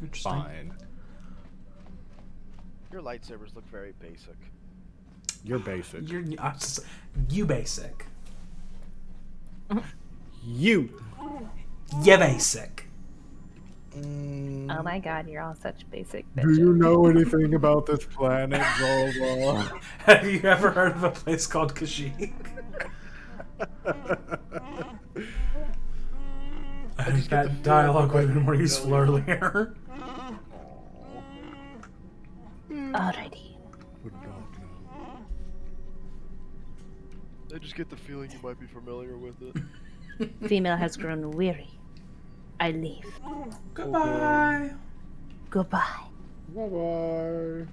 Interesting. fine. Your lightsabers look very basic. You're basic. You basic. You. You basic. Oh my god, you're all such basic Do bitches. you know anything about this planet, Zolva? Have you ever heard of a place called Kashyyyk? I think that dialogue would have been more useful earlier. Alrighty. I just get the feeling you might be familiar with it. Female has grown weary. I leave. Goodbye. Goodbye. Bye-bye.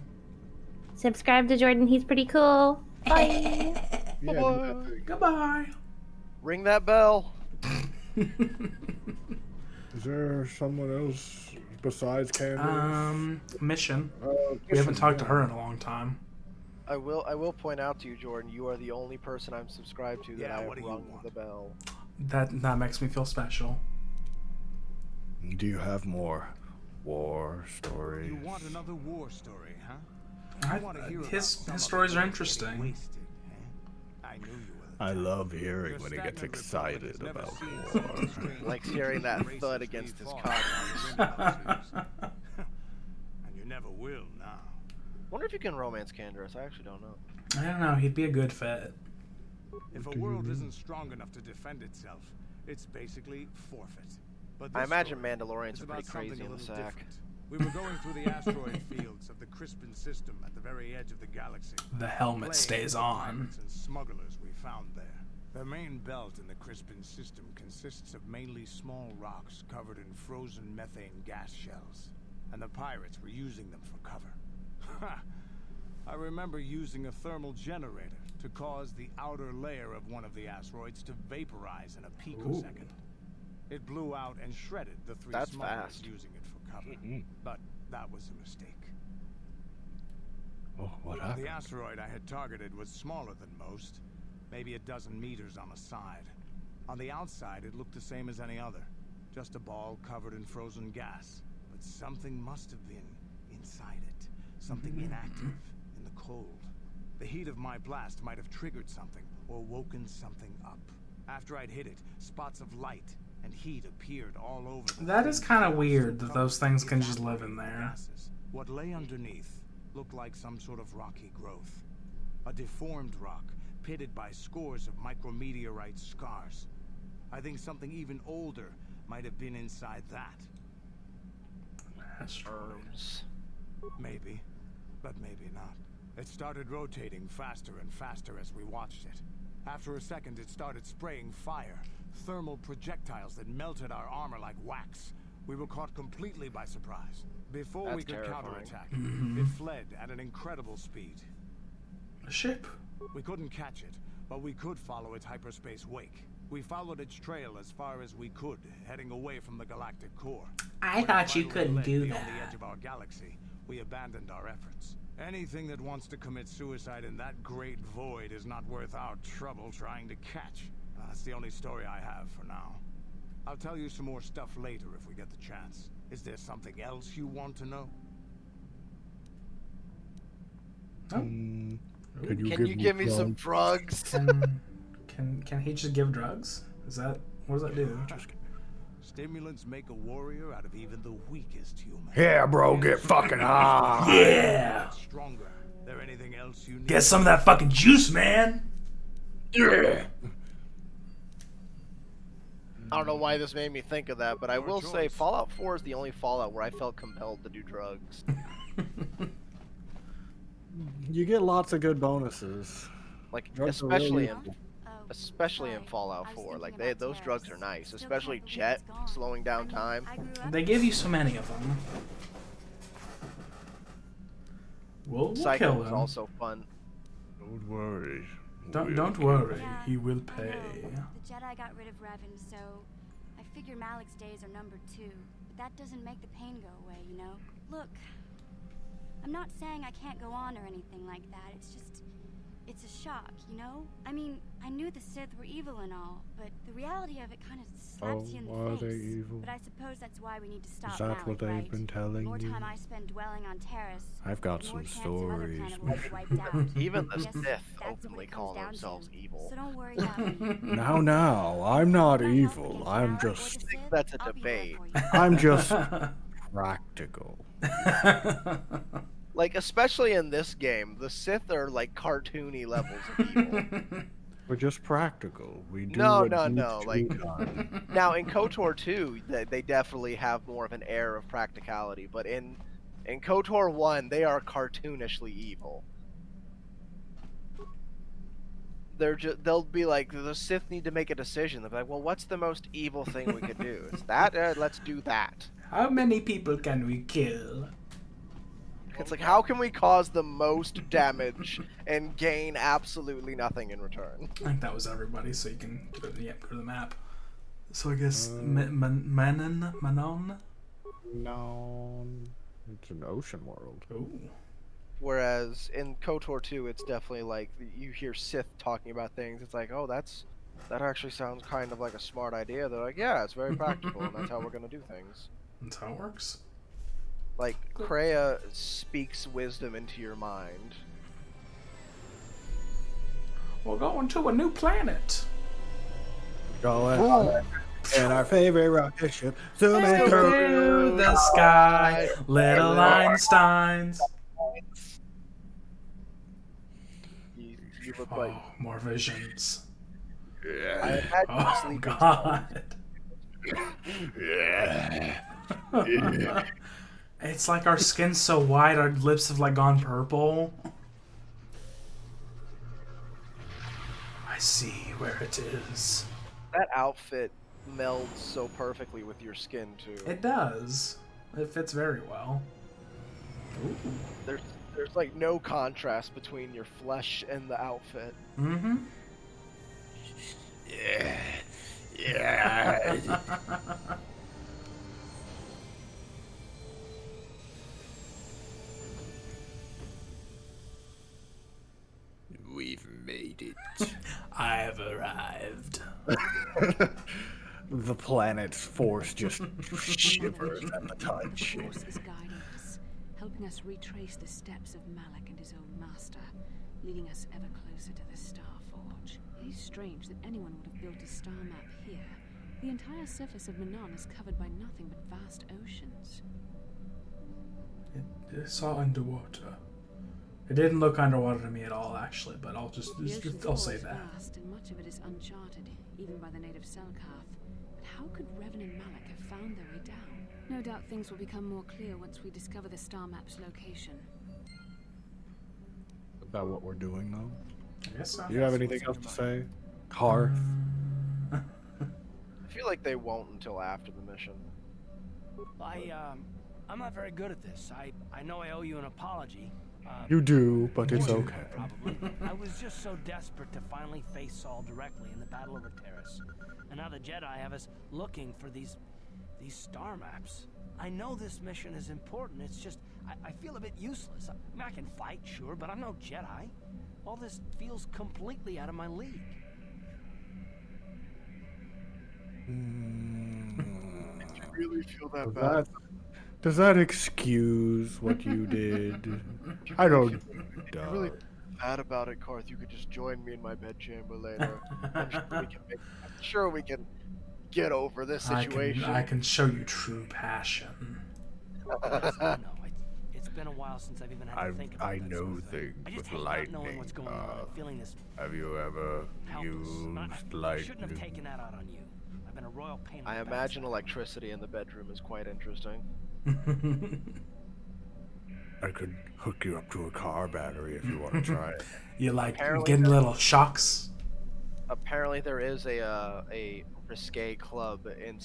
Subscribe to Jordan, he's pretty cool. Bye. Yeah, Bye-bye. Goodbye. Ring that bell. is there someone else besides Candace? Mission. We haven't talked to her in a long time. I will point out to you, Jordan, you are the only person I'm subscribed to that I have what do you rung want? the bell. That makes me feel special. Do you have more war stories? You want another war story, huh? His stories are interesting. Wasted, eh? I knew you were. I love hearing when he gets excited about war. Likes hearing that thud against his cock. And you never will now. Wonder if you can romance Candace. I actually don't know. I don't know. He'd be a good fit. If a world isn't strong enough to defend itself, it's basically forfeit. But I this imagine story Mandalorians is are about pretty crazy something in a the little sack. different. We were going through the asteroid fields of the Crispin system at the very edge of the galaxy. The helmet Playing stays with the on. pirates and smugglers we found there. The main belt in the Crispin system consists of mainly small rocks covered in frozen methane gas shells, and the pirates were using them for cover. Ha! I remember using a thermal generator to cause the outer layer of one of the asteroids to vaporize in a picosecond. It blew out and shredded the three That's smugglers fast. using it for cover. But that was a mistake. Oh, what happened? The asteroid I had targeted was smaller than most, maybe a dozen meters on a side. On the outside, it looked the same as any other, just a ball covered in frozen gas. But something must have been inside it, something inactive, in the cold. The heat of my blast might have triggered something, or woken something up. After I'd hit it, spots of light and heat appeared all over the That is thing. kind of weird So that those covered things with can just live in evaporating there. gases. What lay underneath looked like some sort of rocky growth. A deformed rock, pitted by scores of micrometeorite scars. I think something even older might have been inside that. Worms. Maybe, but maybe not. It started rotating faster and faster as we watched it. After a second, it started spraying fire, thermal projectiles that melted our armor like wax. We were caught completely by surprise. Before we That's could terrifying. counterattack, it fled at an incredible speed. A ship. We couldn't catch it, but we could follow its hyperspace wake. We followed its trail as far as we could, heading away from the galactic core. I When it thought you finally couldn't led do beyond the that. edge of our galaxy, we abandoned our efforts. Anything that wants to commit suicide in that great void is not worth our trouble trying to catch. That's the only story I have for now. I'll tell you some more stuff later if we get the chance. Is there something else you want to know? Can Can you give me some drugs? Can he just give drugs? Is that what does that do? Stimulants make a warrior out of even the weakest human. Yeah, bro, get fucking high. Yeah. Stronger. There anything else you need? Get some of that fucking juice, man. Yeah. I don't know why this made me think of that, but I will say Fallout 4 is the only Fallout where I felt compelled to do drugs. You get lots of good bonuses. Like, Drugs are especially really in especially in Fallout 4. Like, those drugs are nice, especially Jet slowing down time. They give you so many of them. We'll Psycho kill was him. also fun. Don't worry. Don't worry. He will pay. The Jedi got rid of Revan, so I figure Malik's days are numbered too. But that doesn't make the pain go away, you know? Look, I'm not saying I can't go on or anything like that. It's just it's a shock, you know? I mean, I knew the Sith were evil and all, but the reality of it kind of slaps you in the are face. they evil? But I suppose that's why we need to stop Is that Malik, what they've right? been telling The more you? time I spend dwelling on Terrace, I've got the more some chance some other stories. planet will be wiped out. Even the I guess Sith that's what openly it comes call down themselves to. evil. So don't worry about me. Now, I'm not If I help evil. against I'm Malik or just, the Sith, That's a I'll be there debate. for you. I'm just practical. Like, especially in this game, the Sith are like cartoony levels of evil. We're just practical. We do No, what no, needs no, to like- be done. Now, in KOTOR 2, they definitely have more of an air of practicality, but in KOTOR 1, they are cartoonishly evil. They'll be like, the Sith need to make a decision. They'll be like, well, what's the most evil thing we could do? It's that? Let's do that. How many people can we kill? It's like, how can we cause the most damage and gain absolutely nothing in return? I think that was everybody, so you can go to the map. So I guess Manon? No, it's an ocean world. Ooh. Whereas in KOTOR 2, it's definitely like, you hear Sith talking about things. It's like, oh, that actually sounds kind of like a smart idea. They're like, yeah, it's very practical, and that's how we're going to do things. That's how it works. Like, Kreia speaks wisdom into your mind. We're going to a new planet. Going in our favorite rocket ship, zooming Through through. the sky, little Einsteins. You look like... Oh, more visions. I Yeah. had you Oh, sleeping. God. Yeah. It's like our skin's so white, our lips have like gone purple. I see where it is. That outfit melds so perfectly with your skin, too. It does. It fits very well. Ooh. There's like no contrast between your flesh and the outfit. Mm-hmm. Yeah. Yeah. We've made it. I've arrived. The planet's force just shivers at the touch. The force is guiding us, helping us retrace the steps of Malik and his old master, leading us ever closer to the Star Forge. It is strange that anyone would have built a star map here. The entire surface of Manon is covered by nothing but vast oceans. It saw underwater. It didn't look underwater to me at all, actually, but I'll The say ocean that. is vast, and much of it is uncharted, even by the native Selkath. But how could Revan and Malik have found their way down? No doubt things will become more clear once we discover the star map's location. About what we're doing, though. I guess so. Do you have anything else to say? Hearth. I feel like they won't until after the mission. I'm not very good at this. I know I owe you an apology. You do, but it's you okay. Probably. I was just so desperate to finally face Saul directly in the Battle of the Terrace. And now the Jedi have us looking for these star maps. I know this mission is important. It's just, I feel a bit useless. I mean, I can fight, sure, but I'm no Jedi. All this feels completely out of my league. Did you really feel that bad? Does that excuse what you did? I don't You're really bad about it, Karth. You could just join me in my bedchamber later. I'm sure we can get over this situation. I can show you true passion. No, it's been a while since I've even had to think about I that know sort of thing. things I just with hate not knowing lightning. what's going on and feeling this Have you ever helpless. used I shouldn't have lightning? taken that out on you. I've been a royal pain in I the imagine backside. electricity in the bedroom is quite interesting. I could hook you up to a car battery if you want to try it. You like Apparently getting there- little shocks? Apparently, there is a risque club in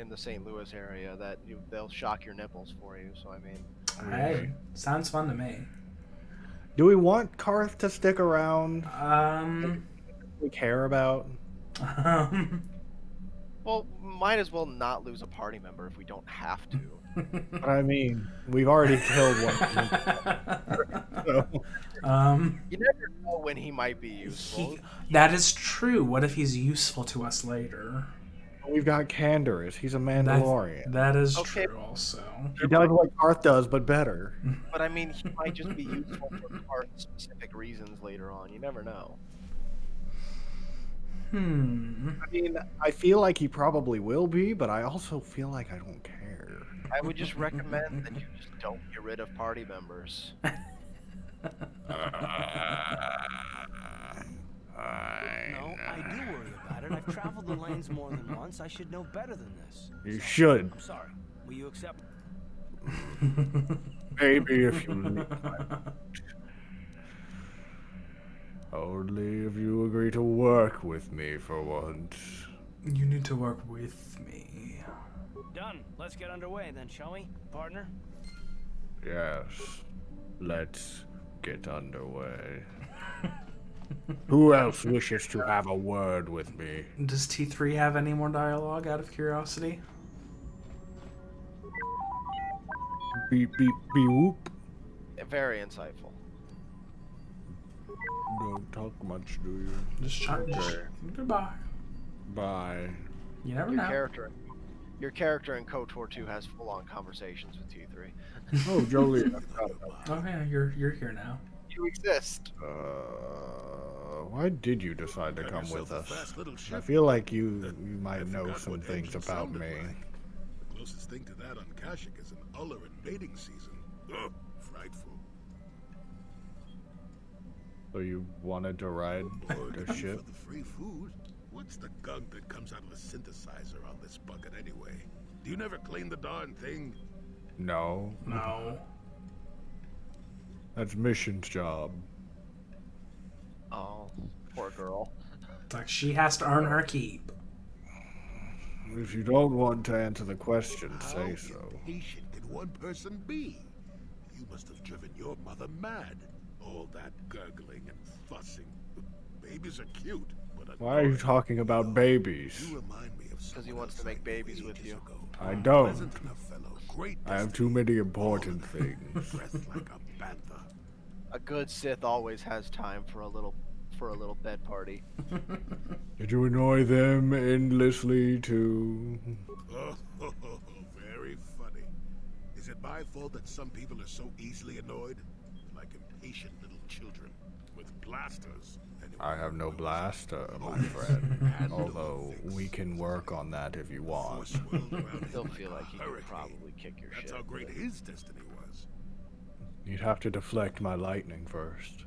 the St. Louis area that they'll shock your nipples for you. So I mean, Hey, sounds fun to me. Do we want Karth to stick around? Um, We care about? Well, might as well not lose a party member if we don't have to. But I mean, we've already killed one. So, You never know when he might be useful. That is true. What if he's useful to us later? we've got Canderous. He's a Mandalorian. That is Okay. true also. He does what Garth does, but better. But I mean, he might just be useful for specific reasons later on. You never know. I mean, I feel like he probably will be, but I also feel like I don't care. I would just recommend that you just don't get rid of party members. No, I do worry about it. I've traveled the lanes more than once. I should know better than this. You should. I'm sorry. Will you accept? Maybe if you leave. Only if you agree to work with me for once. You need to work with me. Done. Let's get underway then, shall we, partner? Yes. Let's get underway. Who else wishes to have a word with me? Does T3 have any more dialogue out of curiosity? Beep, beep, beep, whoop. Very insightful. Don't talk much, do you? Just goodbye. Bye. You never Your know. character in KOTOR 2 has full-on conversations with T3. Oh, Jolie, I forgot about Oh yeah, you're here now. You exist. why did you decide to come with us? I feel like you might know some things about me. The closest thing to that on Kashyyyk is an Uller invading season. Ugh, frightful. So you wanted to ride the ship? For the free food? What's the gunk that comes out of a synthesizer on this bucket anyway? Do you never clean the darn thing? No. No. That's Mission's job. Oh, poor girl. It's like she has to earn her keep. If you don't want to answer the question, say How so. impatient can one person be? You must have driven your mother mad. All that gurgling and fussing. Babies are cute, but Why are you talking about babies? you remind me of Because he wants to make babies with you. I don't. Pleasant enough fellow, great I have too many important things. dressed like a panther. A good Sith always has time for a little bed party. Did you annoy them endlessly too? Oh, very funny. Is it my fault that some people are so easily annoyed? Like impatient little children with blasters. Anyway, I have no blaster, my friend. Although we can work on that if you want. He'll feel like he could probably kick your That's shit. how great his destiny was. You'd have to deflect my lightning first.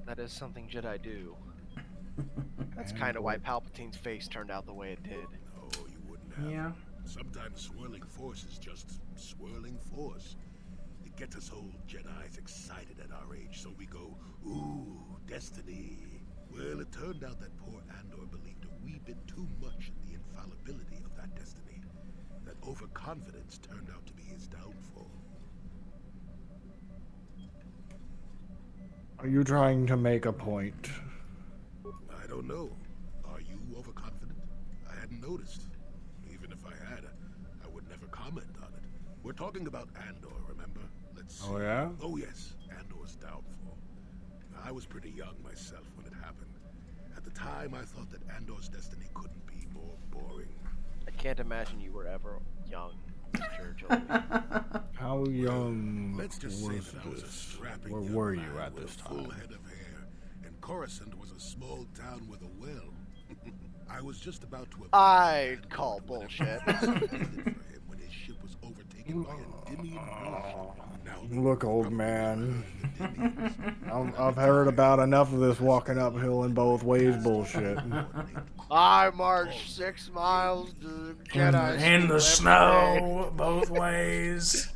That is something Jedi do. That's kind of why Palpatine's face turned out the way it did. No, you wouldn't have. Yeah. Sometimes swirling force is just swirling force. It gets us old Jedis excited at our age, so we go, ooh, destiny. Well, it turned out that poor Andor believed a wee bit too much in the infallibility of that destiny. That overconfidence turned out to be his downfall. Are you trying to make a point? I don't know. Are you overconfident? I hadn't noticed. Even if I had, I would never comment on it. We're talking about Andor, remember? Let's see. Oh, yeah? Oh, yes. Andor's downfall. I was pretty young myself when it happened. At the time, I thought that Andor's destiny couldn't be more boring. I can't imagine you were ever young, Mr. Jolie. How young Let's just say was that I was a this? strapping Where young were you man at with this a full time? head of hair, and Coruscant was a small town with a well. I was just about to. I'd call bullshit. When his ship was overtaken by a Endymion warship. Now, Look, old man. I've heard about enough of this walking uphill in both ways bullshit. I marched 6 miles to Jedi In the school every day. snow, both ways.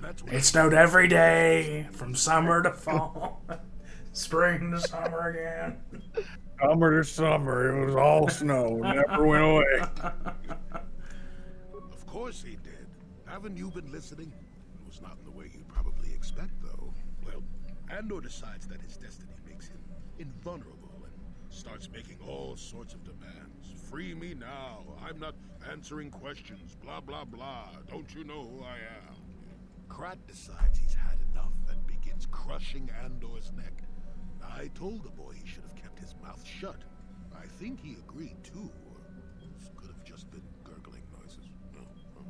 that's what It snowed every day, from summer to fall, spring to summer again. Summer to summer, it was all snow, never went away. Of course he did. Haven't you been listening? It was not in the way you'd probably expect, though. Well, Andor decides that his destiny makes him invulnerable, and Starts making all sorts of demands. Free me now. I'm not answering questions. Blah, blah, blah. Don't you know who I am? Krat decides he's had enough and begins crushing Andor's neck. I told the boy he should have kept his mouth shut. I think he agreed too, or this could have just been gurgling noises. Well,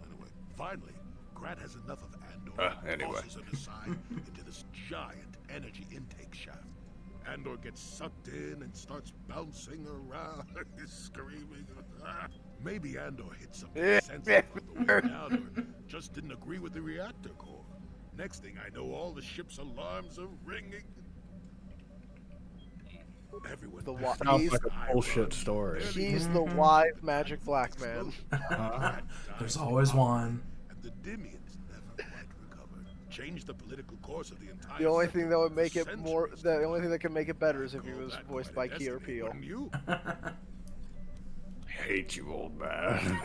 anyway. Finally, Krat has enough of Andor and tosses him aside into this giant energy intake shaft. Andor gets sucked in and starts bouncing around, screaming. Maybe Andor hit something sensitive on the way down, or just didn't agree with the reactor core. Next thing I know, all the ship's alarms are ringing. Everyone Sounds like a bullshit story. He's the wise magic black man. There's always one. And the Dimians never quite recovered. Changed the political course of the entire. The only thing that would make it more, the only thing that can make it better is if he was voiced by Key or Peele. I hate you, old man.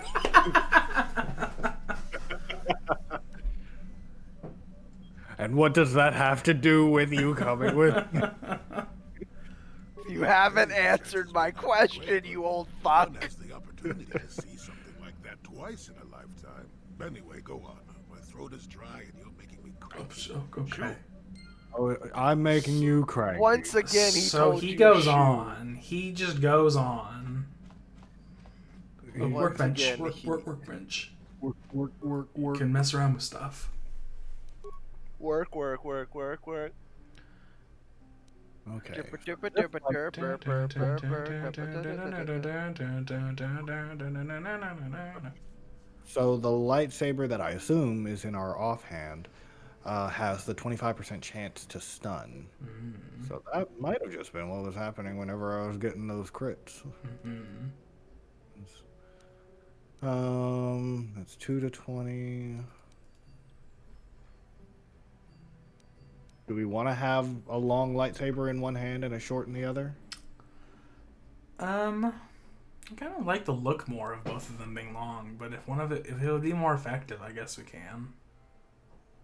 And what does that have to do with you coming with me? You haven't answered my question, you old fuck. One has the opportunity to see something like that twice in a lifetime. Anyway, go on. My throat is dry and you're making me cranky. Okay. Oh, I'm making you cranky. Once again, he So told he you goes shoot. on. He just goes on. Workbench. again, Workbench. Work. Can mess around with stuff. Work. Okay. So the lightsaber that I assume is in our offhand has the 25% chance to stun. So that might have just been what was happening whenever I was getting those crits. That's 2 to 20. Do we want to have a long lightsaber in one hand and a short in the other? I kind of like the look more of both of them being long, but if it would be more effective, I guess we can.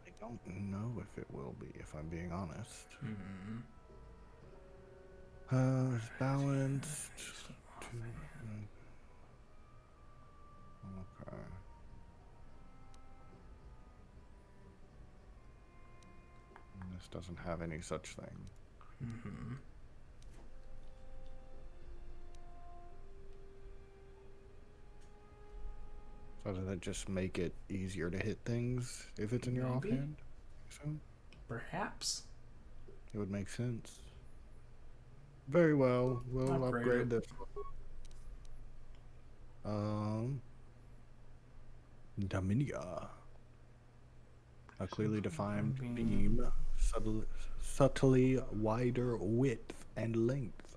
I don't know if it will be, if I'm being honest. It's balanced. Okay. This doesn't have any such thing. So does that just make it easier to hit things if it's in your Maybe. offhand? So Perhaps. it would make sense. Very well. We'll upgrade this one. Dominia. A clearly defined beam, subtly wider width and length.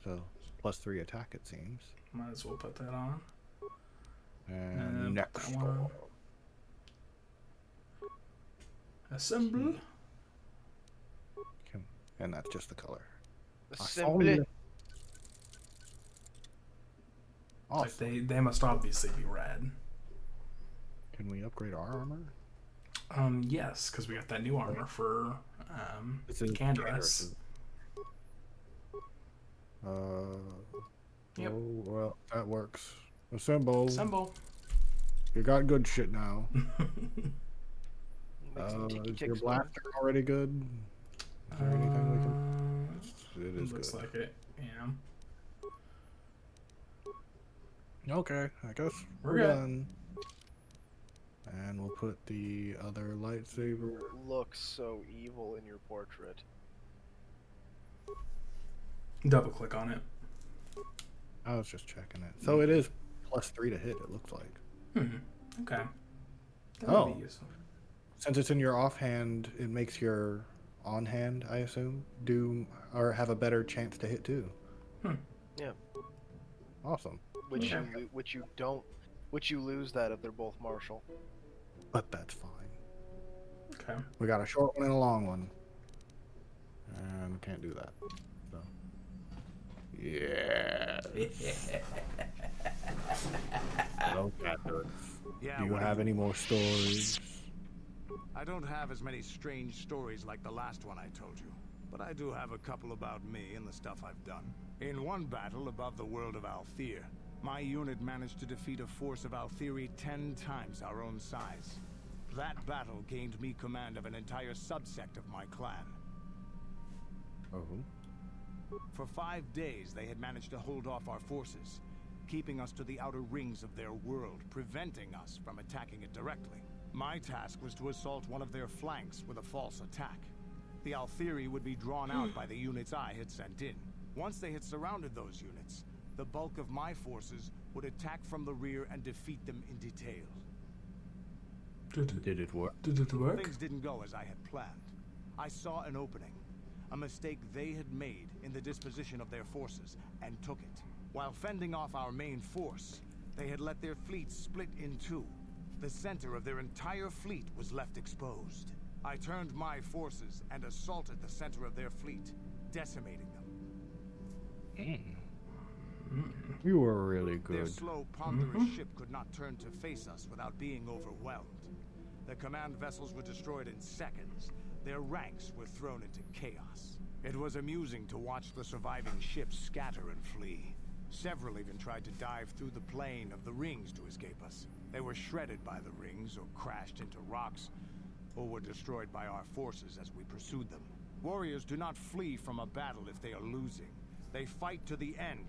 So, +3 attack, it seems. Might as well put that on. And next put that one on. Assemble. And that's just the color. Assembly. Awesome. Like they must obviously be red. Can we upgrade our armor? Yes, because we got that new armor for This is Candace. Yep. Oh, well, that works. Assemble. Assemble. You got good shit now. Make some Is tiki-ticks your noise. blaster already good? Is there anything we can... It is Looks good. like it. Yeah. Okay, I guess We're we're good. done. And we'll put the other lightsaber. Looks so evil in your portrait. Double click on it. I was just checking it. So it is +3 to hit, it looks like. Okay. That Oh. would be useful. Since it's in your offhand, it makes your on-hand, I assume, do or have a better chance to hit too. Yeah. Awesome. Which Okay. which you lose that if they're both martial. But that's fine. Okay. We got a short one and a long one. And we can't do that. So. Yeah. Yeah, Do you what have any more stories? I don't have as many strange stories like the last one I told you. but I do have a couple about me and the stuff I've done. In one battle above the world of Althir, my unit managed to defeat a force of Althiri 10 times our own size. That battle gained me command of an entire subsect of my clan. Oh. For 5 days, they had managed to hold off our forces, keeping us to the outer rings of their world, preventing us from attacking it directly. My task was to assault one of their flanks with a false attack. The Althiri would be drawn out by the units I had sent in. Once they had surrounded those units, the bulk of my forces would attack from the rear and defeat them in detail. Did it work? Did it work? Things didn't go as I had planned. I saw an opening, a mistake they had made in the disposition of their forces, and took it. While fending off our main force, they had let their fleet split in two. The center of their entire fleet was left exposed. I turned my forces and assaulted the center of their fleet, decimating them. You were really good. Their slow, ponderous ship could not turn to face us without being overwhelmed. The command vessels were destroyed in seconds. Their ranks were thrown into chaos. It was amusing to watch the surviving ships scatter and flee. Several even tried to dive through the plane of the rings to escape us. They were shredded by the rings, or crashed into rocks, or were destroyed by our forces as we pursued them. Warriors do not flee from a battle if they are losing. They fight to the end,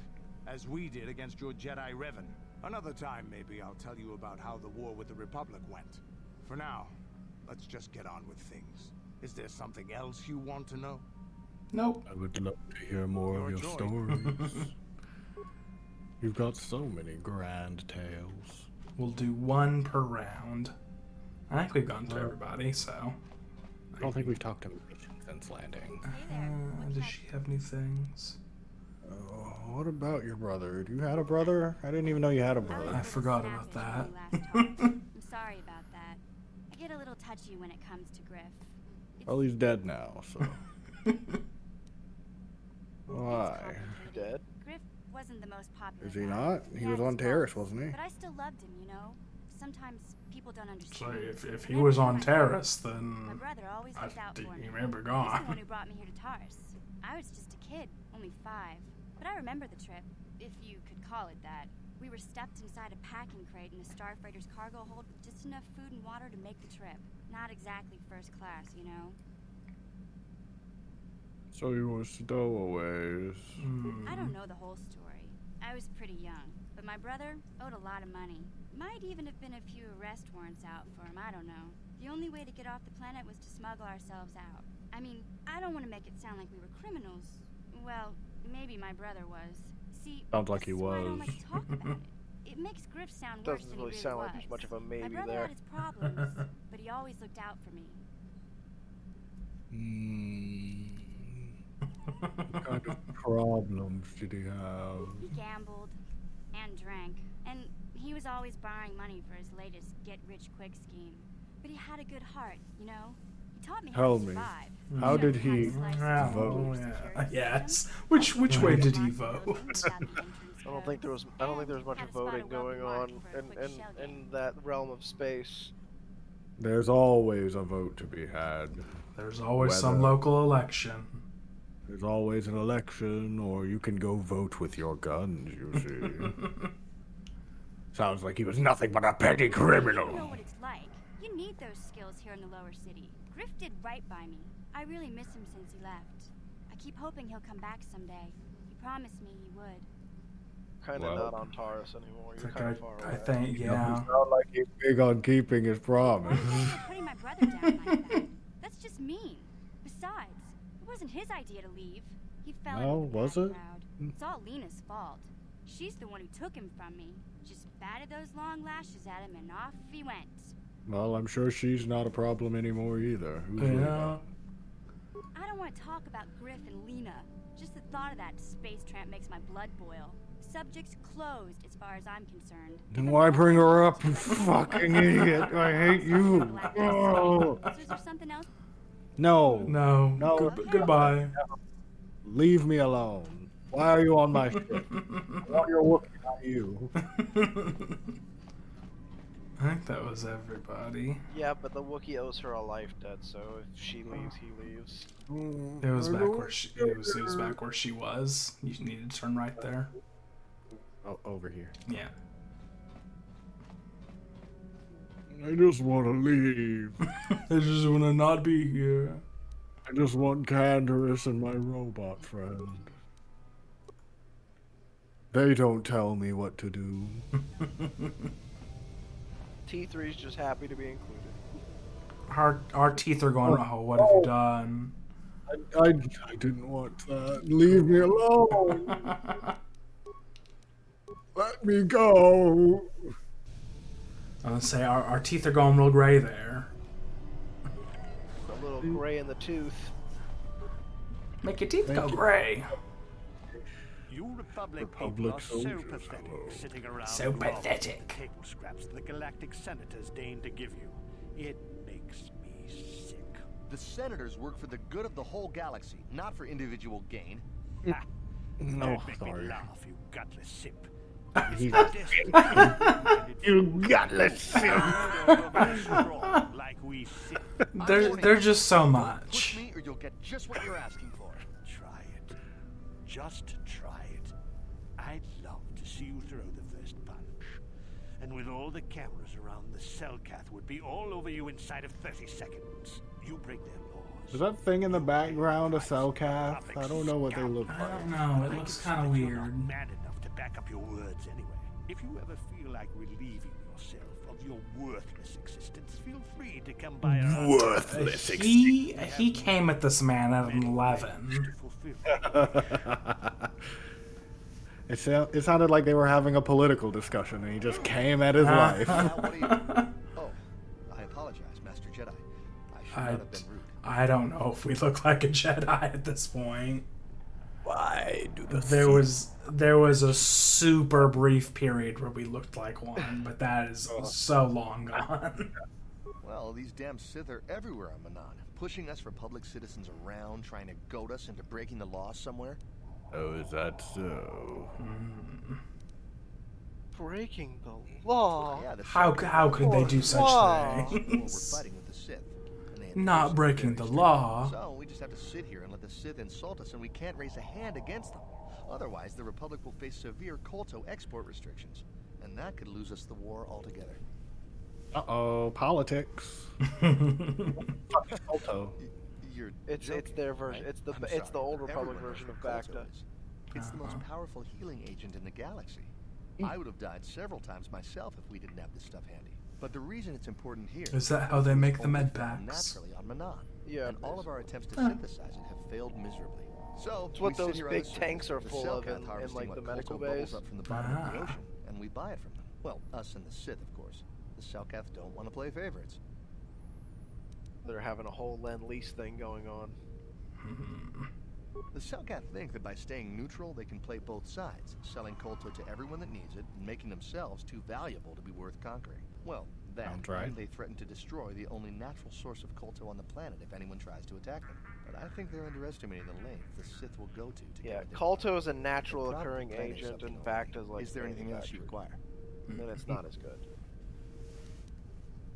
as we did against your Jedi Revan. Another time, maybe, I'll tell you about how the war with the Republic went. For now, let's just get on with things. Is there something else you want to know? Nope. I would love to hear more of your stories. You've got so many grand tales. We'll do one per round. I think we've gone through everybody, so. I don't think we've talked to Mission since landing. Does she have new things? What about your brother? You had a brother? I didn't even know you had a brother. I forgot about that. I'm sorry about that. I get a little touchy when it comes to Griff. Well, he's dead now, so. Why? Dead? Griff wasn't the most popular. Is he guy. not? He was had on his Terrace, faults, wasn't he? But I still loved him, you know. Sometimes people don't So understand. if he was on Terrace, My then brother always looked out for me. you remember He's the gone. one who brought me here to Tars. I was just a kid, only 5. But I remember the trip, if you could call it that. We were stuffed inside a packing crate in a starfreighter's cargo hold with just enough food and water to make the trip. Not exactly first class, you know. So you were stowaways. I don't know the whole story. I was pretty young, but my brother owed a lot of money. Might even have been a few arrest warrants out for him, I don't know. The only way to get off the planet was to smuggle ourselves out. I mean, I don't want to make it sound like we were criminals. Well, maybe my brother was. See, Sounds like he this is why I don't was. like to talk about it. It makes Griff sound worse Doesn't than really he sound was. like there's much of a My maybe brother there. had his problems, but he always looked out for me. What kind of problems did he have? He gambled and drank, and he was always borrowing money for his latest get-rich-quick scheme. But he had a good heart, you know? He taught me how Tell to me, survive. how Showed did me how to he slice vote? through Oh, security yeah. Yes. systems. Which way did he Lots of vote? buildings without the entrance I don't think there was. I don't think there was much Had of to spot a voting going wealthy on market for a quick shell game. in that realm of space. There's always a vote to be had. There's always some Whether- local election. There's always an election, or you can go vote with your guns, you see. Sounds like he was nothing but a petty You know criminal. what it's like. You need those skills here in the lower city. Griff did right by me. I really miss him since he left. I keep hoping he'll come back someday. He promised me he would. Kind of Well, not on Taurus anymore. It's You're like kind of far away. I think, yeah. Sound like he's big on keeping his promise. Why are you putting my brother down like that? That's just mean. Besides, it wasn't his idea to leave. He fell No, in with the was bad it? crowd. It's all Lena's fault. She's the one who took him from me. Just batted those long lashes at him and off he went. Well, I'm sure she's not a problem anymore either. Who's Yeah. I don't want to talk about Griff and Lena. Just the thought of that space tramp makes my blood boil. Subject's closed as far as I'm concerned. Then why bring her up, you fucking idiot? I hate you. Oh. So is there something else? No. No. No. Goodbye. Leave me alone. Why are you on my ship? I want your Wookiee, not you. think that was everybody. Yeah, but the Wookiee owes her a life debt, so if she leaves, he leaves. It was back where she. It was back where she was. You needed to turn right there. Oh, over here. Yeah. I just want to leave. I just want to not be here. I just want Canderous and my robot friend. They don't tell me what to do. T3's just happy to be included. Our teeth are going. Oh, what have you done? I didn't want that. Leave me alone. Let me go. I was gonna say our teeth are going real gray there. A little gray in the tooth. Make your teeth go gray. You Republic Republic people are so soldiers, pathetic, hello. sitting around So groveling for pathetic. cable scraps the galactic senators deign to give you. It makes me sick. The senators work for the good of the whole galaxy, not for individual gain. Ha! No, Don't make sorry. me laugh, you gutless simp. He's- You gutless simp. like we sip. There's just so Push much. me or you'll get just what you're asking for. Try it. Just try it. I'd love to see you throw the first punch. And with all the cameras around, the Cellcath would be all over you inside of 30 seconds. You break their laws. Is that thing in the background a Cellcath? I don't know what they look I like. don't know. It looks kind of You're not weird. man enough to back up your words anyway. If you ever feel like relieving yourself of your worthless existence, feel free to come by our Worthless. He came at this man at an 11. It sounded like they were having a political discussion, and he just came at his life. Now, what do you... Oh, I apologize, Master Jedi. I should not have been rude. I don't know if we look like a Jedi at this point. Why do the There was a super brief period where we looked like one, but that is so long gone. Well, these damn Sith are everywhere on Manan, pushing us Republic citizens around, trying to goad us into breaking the law somewhere. Oh, is that so? Breaking the law. Yeah, the How could they do such Wow. We're things? fighting with the Sith. And they Not enforce it breaking very the law. strictly. So we just have to sit here and let the Sith insult us, and we can't raise a hand against them. Otherwise, the Republic will face severe Kolto export restrictions, and that could lose us the war altogether. Uh-oh, politics. Alto. You're It's joking, their version. right? It's the I'm it's the sorry. old Republic Everyone knows version of what Kolto Bacta. is. It's the most powerful healing agent in the galaxy. I would have died several times myself if we didn't have this stuff handy. But the reason it's important here Is that how they make the only med found packs? naturally on Manan. Yeah, And all of our attempts to synthesize it have failed miserably. So It's what we sit those here on big the tanks surface are with full of Cellcath in, harvesting like, what the medical Kolto bubbles bays. up from the bottom of the Ah. ocean, and we buy it from them. Well, us and the Sith, of course. The Cellcath don't want to play favorites. They're having a whole Lend-Lease thing going on. The Cellcath think that by staying neutral, they can play both sides, selling Kolto to everyone that needs it, and making themselves too valuable to be worth conquering. Well, that, Sounds right. and they threaten to destroy the only natural source of Kolto on the planet if anyone tries to attack them. But I think they're underestimating the length the Sith will go to Yeah, get what they Kolto want. is a natural They're probably occurring planning agent, something and already. Bacta's like Is there anything else you require? then it's not as good.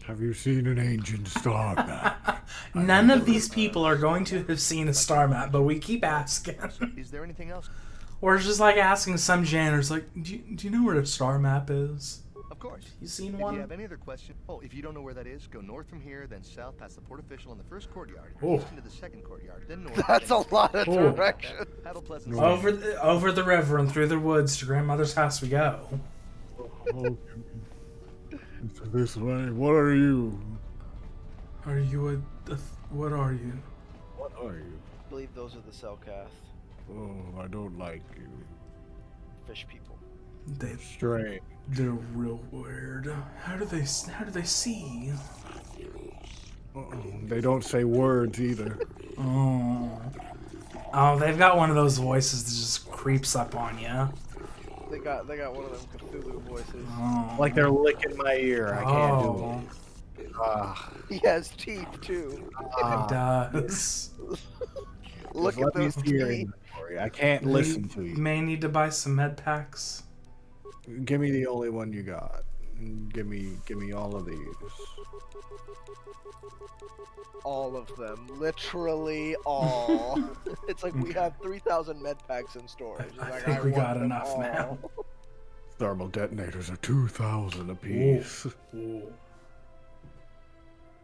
Have you seen an ancient star map? None of these people are going to have seen a star map, but we keep asking. Is there anything else? Or it's just like asking some janitors, like, do you know where a star map is? Of course. You seen If one? you have any other question, if you don't know where that is, go north from here, then south past the port official in the first courtyard, Oh. east into the second courtyard, then north. That's a then lot of Oh. direction. Have a pleasant Over the river and through the woods to grandmother's house we go. It's this way. What are you? Are you what are you? What are you? I believe those are the Cellcath. Oh, I don't like you. Fish people. Strange. They're real weird. How do they see? They don't say words either. Oh, they've got one of those voices that just creeps up on you. They got one of them Cthulhu voices. Oh. Like they're licking my ear. I can't do it. He has teeth too. It does. Look Just at let me those see your teeth. inventory. I can't listen to you. May need to buy some med packs. Give me the only one you got. Give me all of these. All of them, literally all. It's like we have 3,000 med packs in storage. It's I like, think we want got them enough all. now. Thermal detonators are 2,000 apiece. Ooh.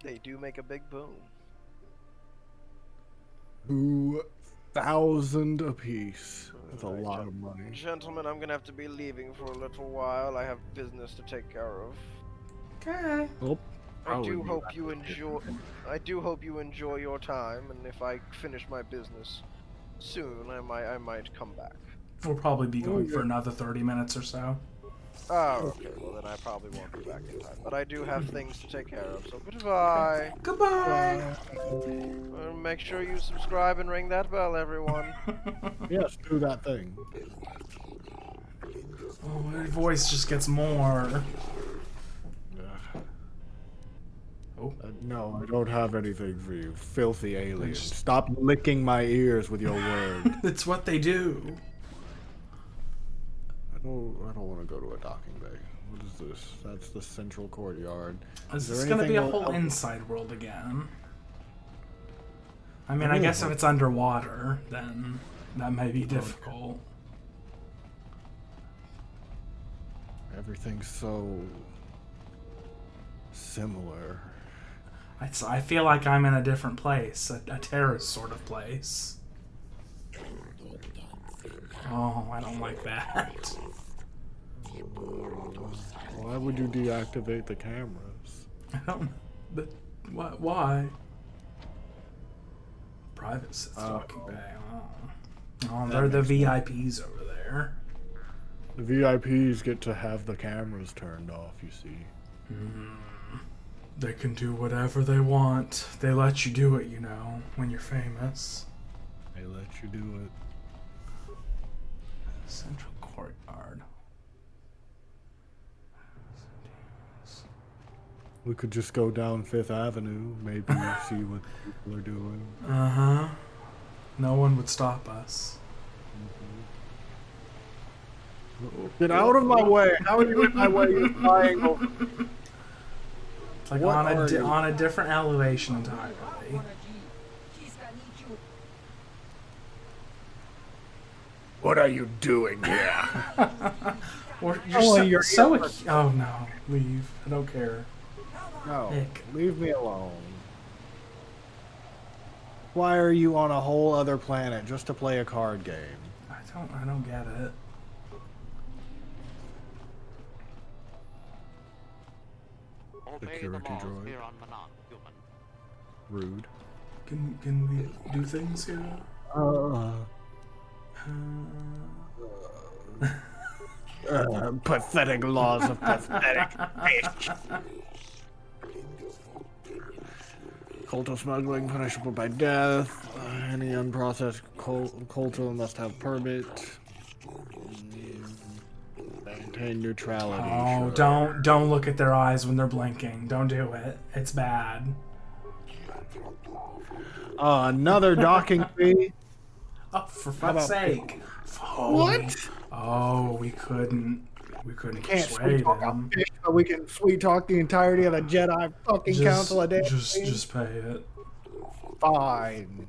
They do make a big boom. 2,000 apiece. That's a Alright, lot of money. Gentlemen, I'm gonna have to be leaving for a little while. I have business to take care of. Okay. Well, I do hope you enjoy your time, and if I finish my business soon, I might come back. We'll probably be going for another 30 minutes or so. Oh, okay. Well, then I probably won't be back in time. But I do have things to take care of, so goodbye. Goodbye. Make sure you subscribe and ring that bell, everyone. Yes, do that thing. Oh, my voice just gets more. Oh. No, I don't have anything for you, filthy alien. Stop licking my ears with your word. It's what they do. I don't want to go to a docking bay. What is this? That's the central courtyard. Is there this going to be a anything whole else? inside world again? I mean, I guess if it's underwater, then that may be difficult. Everything's so similar. I feel like I'm in a different place, a terrace sort of place. Oh, I don't like that. Why would you deactivate the cameras? I don't. But why? Private talking bay. Oh, they're the VIPs over there. The VIPs get to have the cameras turned off, you see. They can do whatever they want. They let you do it, you know, when you're famous. They let you do it. Central courtyard. We could just go down Fifth Avenue, maybe see what people are doing. Uh-huh. No one would stop us. Get out of my way! How are you in my way? You're flying over. It's like What on a different elevation entirely. What are you doing here? You're oh no, leave. I don't care. No, Nick. leave me alone. Why are you on a whole other planet just to play a card game? I don't get it. Security droid. Rude. Can we do things here? Pathetic laws of pathetic fish. Colto smuggling punishable by death. Any unprocessed colto must have permit. Maintain neutrality. Oh, sure. don't look at their eyes when they're blinking. Don't do it. It's bad. Another docking fee. Oh, for fuck's sake! What? Oh, we couldn't Can't persuade sweet talk him. a fish, but we can sweet talk the entirety of the Jedi fucking Council a day. Just pay it. Fine.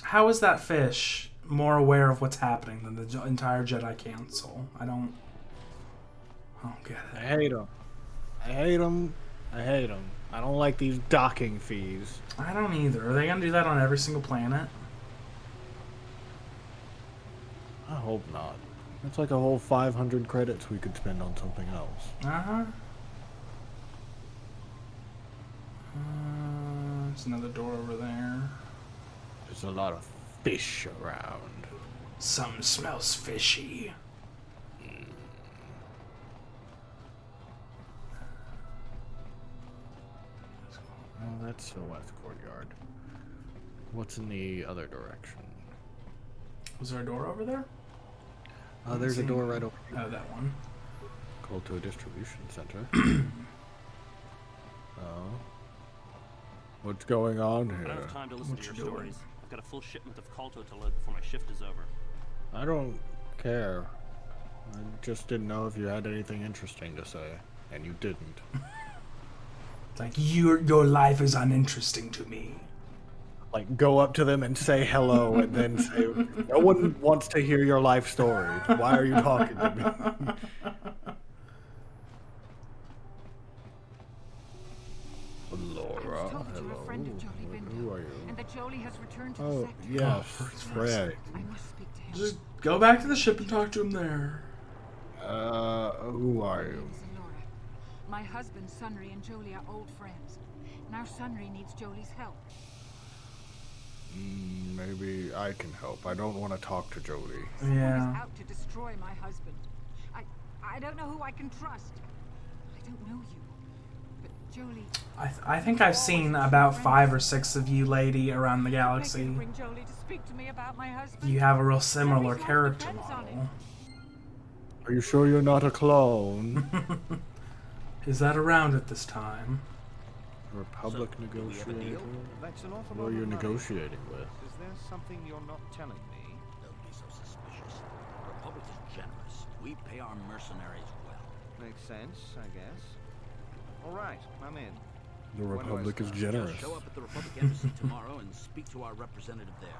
How is that fish more aware of what's happening than the entire Jedi Council? I don't get it. I hate them. I hate them. I hate them. I don't like these docking fees. I don't either. Are they gonna do that on every single planet? I hope not. It's like a whole 500 credits we could spend on something else. Uh-huh. There's another door over there. There's a lot of fish around. Something smells fishy. Oh, that's the west courtyard. What's in the other direction? Was there a door over there? There's a door right over here. Oh, that one. Colto Distribution Center. What's going on I don't here? have time to listen to your stories. I've got a full shipment of Colto to load before my shift is over. I don't care. I just didn't know if you had anything interesting to say, and you didn't. It's like, your life is uninteresting to me. Like, go up to them and say hello, and then say, no one wants to hear your life story. Why are you talking to me? Laura, hello. Who are you? And that Jolie has returned to the Oh, sector. yes, Fred. I must speak to him. Just go back to the ship and talk to him there. Who are you? Laura. My husband, Sunry, and Jolie are old friends. Now Sunry needs Jolie's help. Maybe I can help. I don't want to talk to Jolie. Someone Yeah. is out to destroy my husband. I don't know who I can trust. I don't know you. But Jolie... I think I've seen about 5 or 6 of you, lady, around the galaxy. Bring Jolie to speak to me about my husband. You have a real similar character model. Are you sure you're not a clone? Is that around at this time? Republic So, do we have a negotiator? deal? That's an awful Who lot are you of money. negotiating with? Is there something you're not telling me? Don't be so suspicious. The Republic is generous. We pay our mercenaries well. Makes sense, I guess. All right, I'm in. The When do I Republic is start? generous. Just show up at the Republic Embassy tomorrow and speak to our representative there.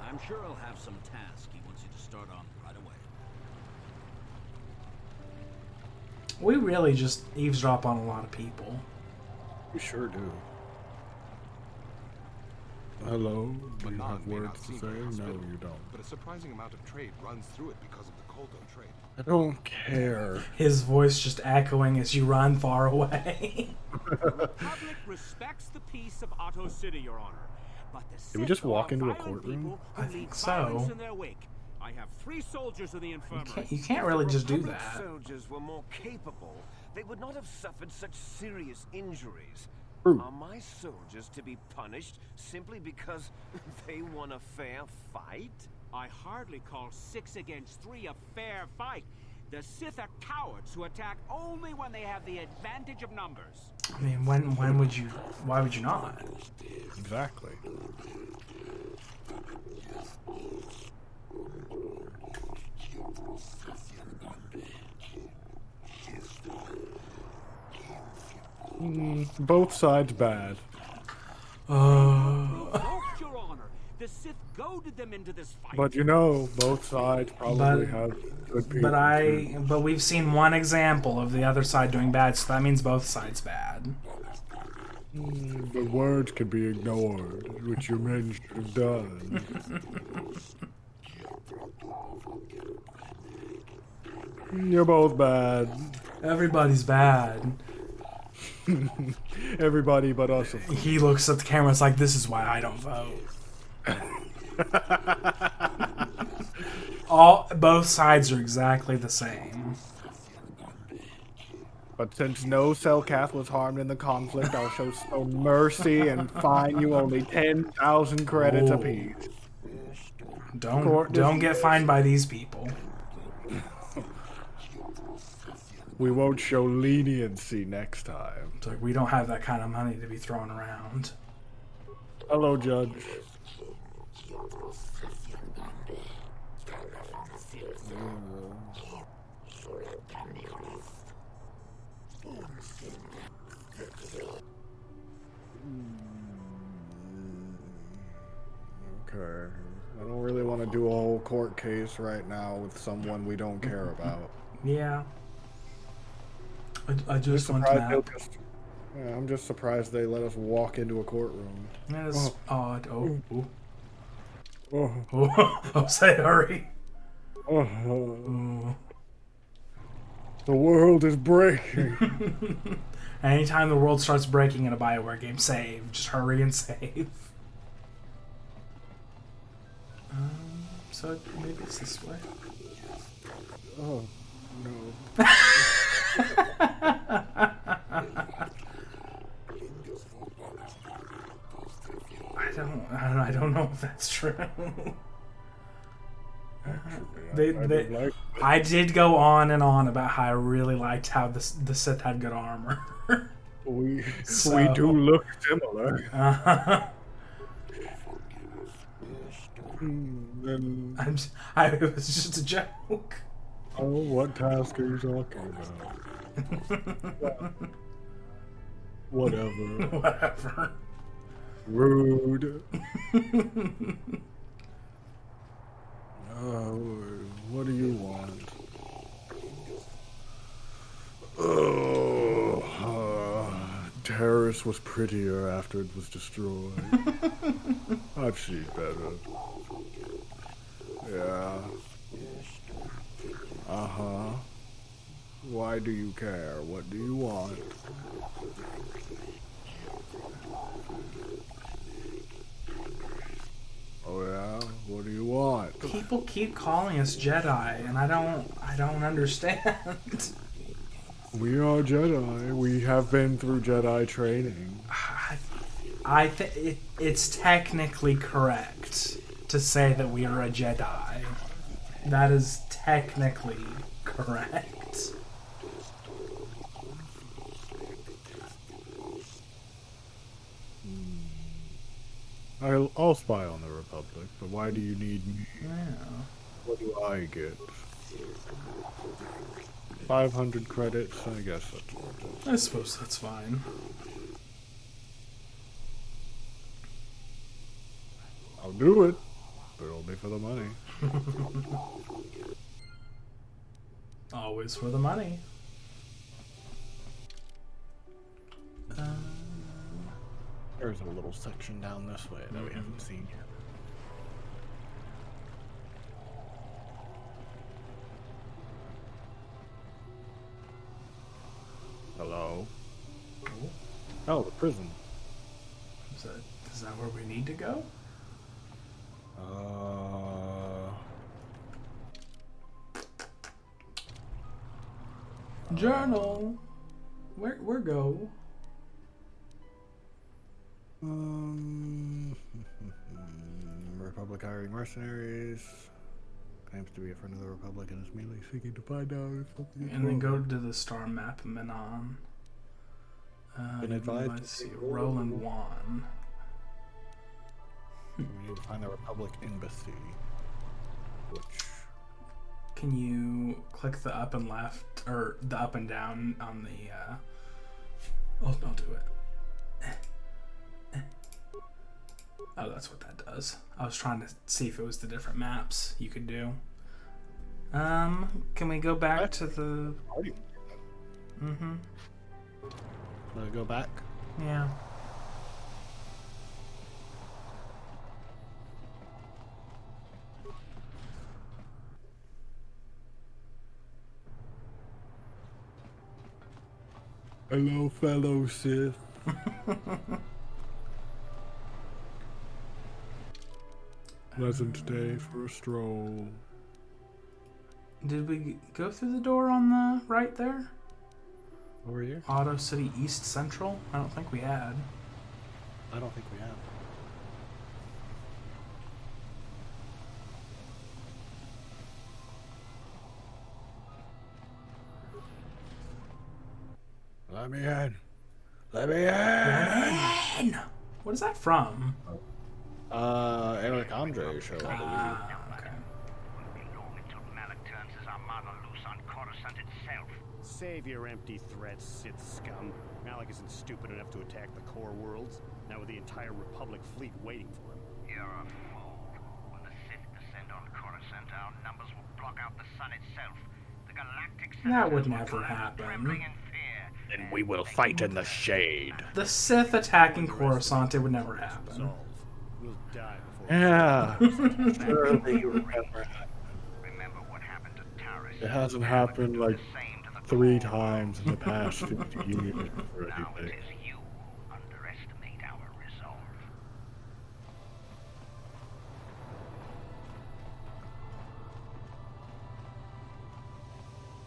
I'm sure he'll have some task he wants you to start on right away. We really just eavesdrop on a lot of people. You sure do. Hello? Do you Manan have may not words to seem say? very No, hospitable, you don't. but a surprising amount of trade runs through it because of the KOTOR trade. I don't care. His voice just echoing as you run far away. The Republic respects the peace of Otto City, Your Honor. But the Did we just walk into a courtroom? I think so. In their wake. I have 3 soldiers in the infirmary. You can't really just do Republic that. soldiers were more capable, they would not have suffered such serious injuries. True. Are my soldiers to be punished simply because they won a fair fight? I hardly call 6 against 3 a fair fight. The Sith are cowards who attack only when they have the advantage of numbers. I mean, when would you? Why would you not? Exactly. Both sides bad. Provoked, Your Honor. The Sith goaded them into this fight. But you know, both sides probably have good people. But we've seen one example of the other side doing bad, so that means both sides bad. The words can be ignored, which your men should have done. You're both bad. Everybody's bad. Everybody but us. Of course. He looks at the camera. It's like, this is why I don't vote. Both sides are exactly the same. But since no Cellcath was harmed in the conflict, I'll show some mercy and fine you only 10,000 credits apiece. Don't get fined by these people. We won't show leniency next time. It's like, we don't have that kind of money to be thrown around. Hello, Judge. Okay. I don't really want to do a whole court case right now with someone we don't care about. Yeah. I just want to. Yeah, I'm just surprised they let us walk into a courtroom. That's odd. Oh. Oh. Oh, say hurry. Oh. The world is breaking. Anytime the world starts breaking in a Bioware game, save. Just hurry and save. So maybe it's this way. Oh, no. I don't know if that's true. I did go on and on about how I really liked how the Sith had good armor. We do look similar. It was just a joke. Oh, what task are you talking about? Whatever. Whatever. Rude. What do you want? Terrace was prettier after it was destroyed. I've seen better. Yeah. Uh-huh. Why do you care? What do you want? Oh yeah? What do you want? People keep calling us Jedi, and I don't understand. We are Jedi. We have been through Jedi training. I think it's technically correct to say that we are a Jedi. That is technically correct. I'll spy on the Republic, but why do you need me? Yeah. What do I get? 500 credits, I guess that's worth it. I suppose that's fine. I'll do it, but only for the money. Always for the money. There's a little section down this way that we haven't seen yet. Hello? Oh, the prison. Is that where we need to go? Journal. Where go? Republic hiring mercenaries. Claims to be a friend of the Republic and is merely seeking to find out if something is And then wrong. go to the star map, Menon. Been advised Let's to see, take Roland Wan. We need to find the Republic embassy. Which... Can you click the up and left, or the up and down on the, Oh, don't do it. Oh, that's what that does. I was trying to see if it was the different maps you could do. Can we go back to the... Mm-hmm. Let it go back? Yeah. Hello, fellow Sith. Pleasant day for a stroll. Did we go through the door on the right there? Over here? Auto City East Central? I don't think we had. I don't think we have. Let me in. Let me in. What is that from? Eric Andre show, I believe. Okay. Save your empty threats, Sith scum. Malik isn't stupid enough to attack the core worlds, now with the entire Republic fleet waiting for him. You're a fool. When the Sith descend on Coruscant, our numbers will block out the sun itself. The galactic That would never happen. And we will fight in the shade. The Sith attacking Coruscant, it would never happen. We'll die before. Yeah. Surely you remember. Remember what happened to Taris. It hasn't happened like 3 times in the past 50 years or Now it anything. is you underestimate our resolve.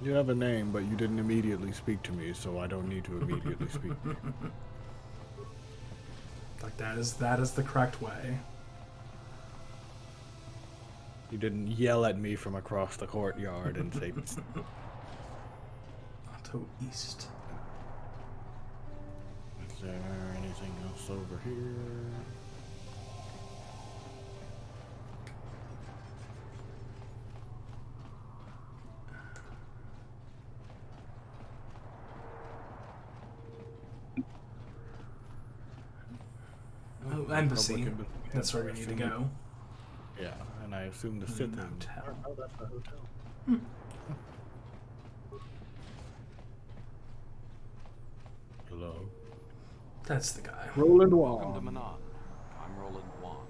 You have a name, but you didn't immediately speak to me, so I don't need to immediately speak to you. Like that is the correct way. You didn't yell at me from across the courtyard and say... Auto East. Is there anything else over here? embassy. Republic embassy. That's where we need to go. Yeah, and I assume the Sith is... Hotel. Oh, that's the hotel. Hello. That's the guy. Roland Welcome to Wong. Manon. I'm Roland Wong.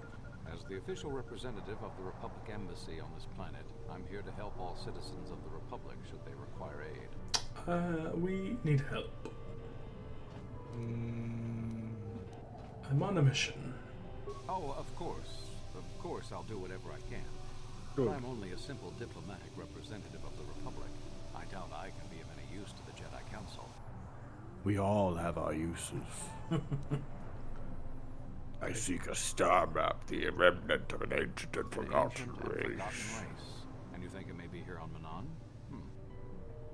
As the official representative of the Republic Embassy on this planet, I'm here to help all citizens of the Republic should they require aid. We need help. I'm on a mission. Oh, of course. Of course, I'll do whatever I can. Good. But I'm only a simple diplomatic representative of the Republic. I doubt I can be of any use to the Jedi Council. We all have our uses. I seek a star map, the remnant of an ancient and forgotten race. And you think it may be here on Manon?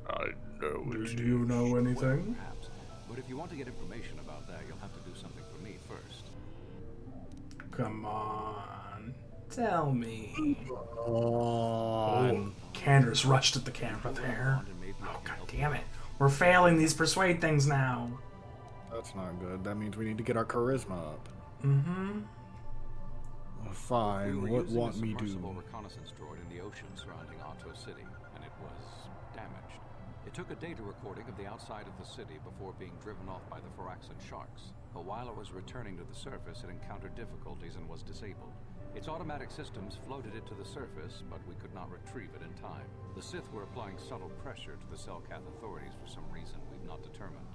I know it. Do you know anything? Perhaps. But if you want to get information about that, you'll have to do something for me first. Come on. Tell me. Oh, Candace rushed at the camera there. Oh, god damn it. We're failing these persuade things now. that's not good. That means we need to get our charisma up. Mm-hmm. Fine. We were What using want a me submersible do? reconnaissance droid in the ocean surrounding Otto City, and it was damaged. It took a data recording of the outside of the city before being driven off by the Phyraxan sharks. But while it was returning to the surface, it encountered difficulties and was disabled. Its automatic systems floated it to the surface, but we could not retrieve it in time. The Sith were applying subtle pressure to the Selkath authorities for some reason we've not determined,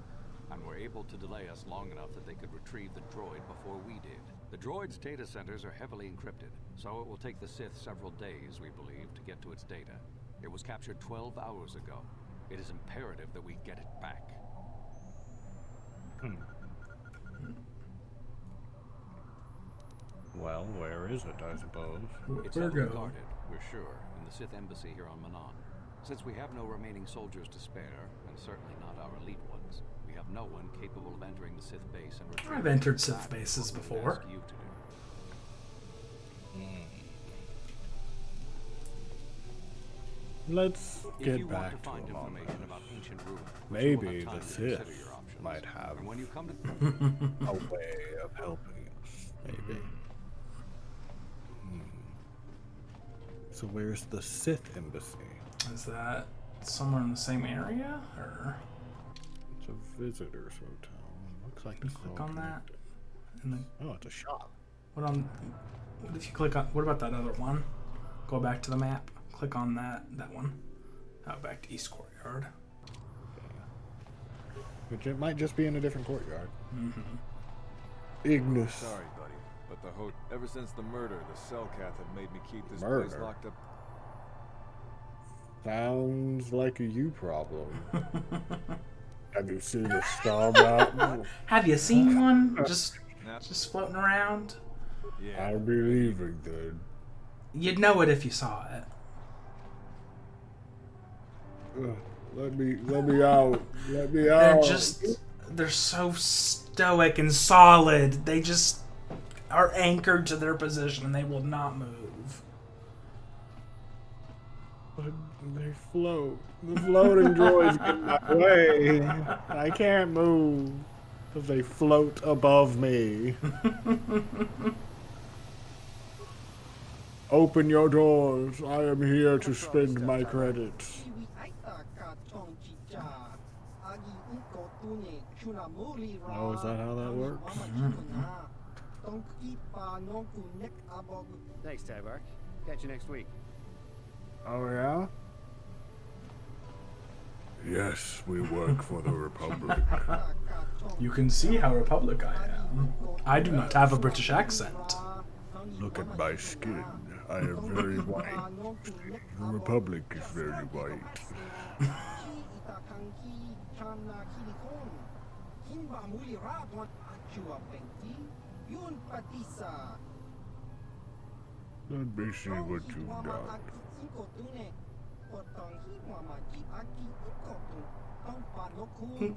and were able to delay us long enough that they could retrieve the droid before we did. The droid's data centers are heavily encrypted, so it will take the Sith several days, we believe, to get to its data. It was captured 12 hours ago. It is imperative that we get it back. Well, where is it, I suppose? It's heavily guarded, we're sure, in the Sith embassy here on Manon. Since we have no remaining soldiers to spare, and certainly not our elite ones, we have no one capable of entering the Sith base and retrieving. I've entered Sith bases before. Ask you to do. Let's get want back to find to information about ancient ruins, Maybe we'll have the time to consider Sith your options. might have And when you come to a way of helping us. Maybe. So where's the Sith embassy? Is that somewhere in the same area, or? It's a visitor's hotel. Looks like it's Click all on that. connected. Oh, it's a shop. What if you click on? What about that other one? Go back to the map. Click on that one. Oh, back to East Courtyard. Which it might just be in a different courtyard. Ignis. Sorry, buddy, but ever since the murder, the Selkath have made me keep this place locked up. Sounds like a you problem. Have you seen a star map? Have you seen one? Just floating around? Yeah. I'll be leaving then. You'd know it if you saw it. Let me out. Let me out. They're so stoic and solid. They just are anchored to their position and they will not move. But they float. The floating droids get in my way. I can't move because they float above me. Open your doors. I am here to spend my credits. Oh, is that how that works? Thanks, Tyvark. Catch you next week. Oh, yeah? Yes, we work for the Republic. You can see how Republic I am. I do not have a British accent. Look at my skin. I am very white. The Republic is very white. Let me see what you've done. We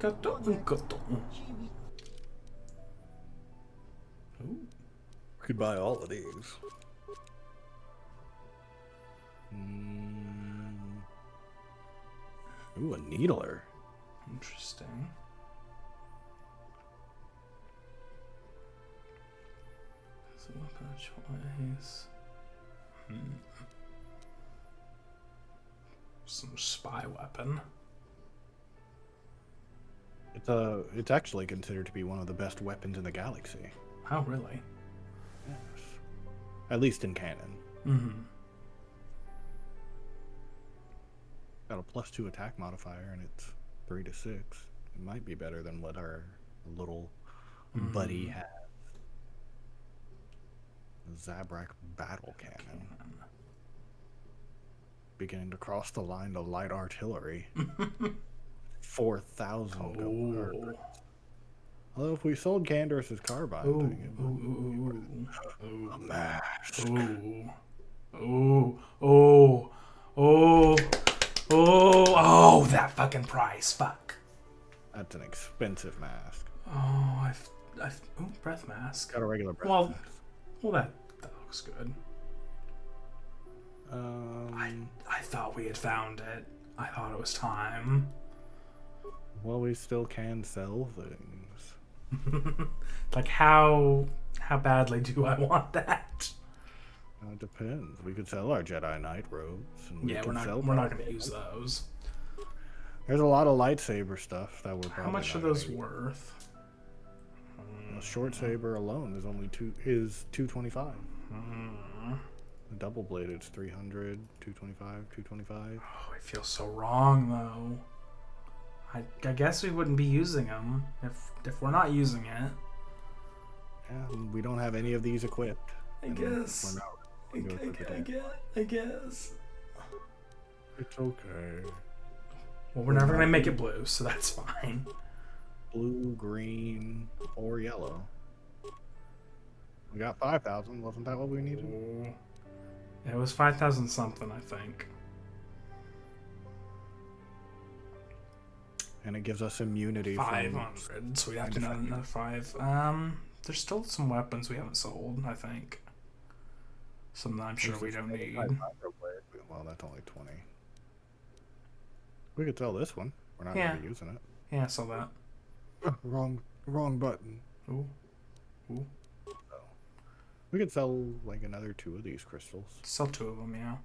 could buy all of these. Ooh, a needler. Interesting. So weapon of choice. Some spy weapon. It's actually considered to be one of the best weapons in the galaxy. Oh, really? Yes. At least in canon. Mm-hmm. Got a +2 attack modifier, and it's 3 to 6. It might be better than what our little buddy has. Zabrak battle cannon. Beginning to cross the line to light artillery. 4,000 gold. Although if we sold Canderous' carbine, a mask. Oh, that fucking price. Fuck. That's an expensive mask. Oh, breath mask. Got a regular breath mask. Well, that looks good. I thought we had found it. I thought it was time. Well, we still can sell things. Like how badly do I want that? It depends. We could sell our Jedi Knight robes. And Yeah, we're not going to use those. There's a lot of lightsaber stuff that we're probably How much are those worth? A short saber alone is only $225. The double bladed's 300, 225, 225. Oh, it feels so wrong though. I guess we wouldn't be using them if we're not using it. Yeah, we don't have any of these equipped. I guess. I guess. It's okay. Well, we're never gonna make it blue, so that's fine. Blue, green, or yellow. We got 5,000. Wasn't that what we needed? It was 5,000 something, I think. And it gives us immunity. 500, so we have to know another 5. There's still some weapons we haven't sold, I think. Some that I'm sure we don't need. Well, that's only 20. We could sell this one. We're not Yeah. going to be using it. Yeah, sell that. Wrong button. Ooh. We could sell like another 2 of these crystals. Sell 2 of them, yeah.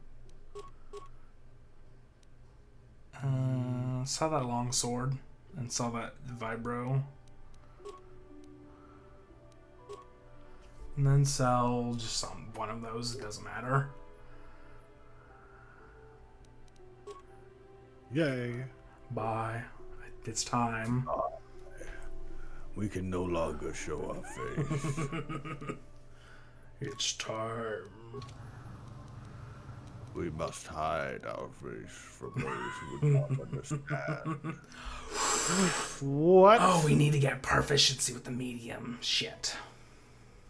Sell that long sword and sell that vibro. And then sell just one of those, it doesn't matter. Yay. Bye. It's time. We can no longer show our face. It's time. We must hide our face from those who would not understand. What? Oh, we need to get proficiency with the medium. Shit.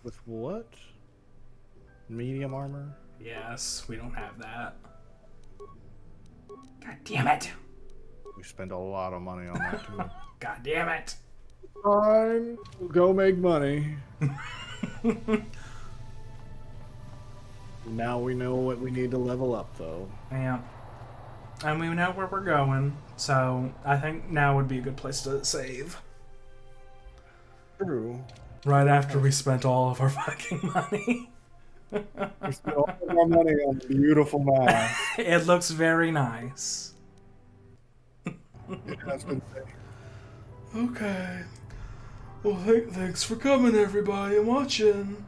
With what? Medium armor? Yes, we don't have that. God damn it. We spend a lot of money on that too. God damn it. Fine. We'll go make money. Now we know what we need to level up, though. Yeah. And we know where we're going, so I think now would be a good place to save. True. Right after we spent all of our fucking money. We spent all of our money on the beautiful mask. It looks very nice. It has been saved. Okay. Well, thanks for coming, everybody, and watching.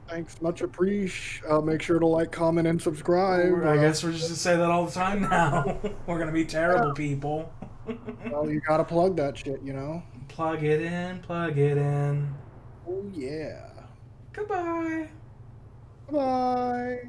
Thanks, much appreciated. Make sure to like, comment, and subscribe. I guess we're just gonna say that all the time now. We're gonna be terrible people. Well, you gotta plug that shit, you know? Plug it in, plug it in. Oh, yeah. Goodbye. Bye.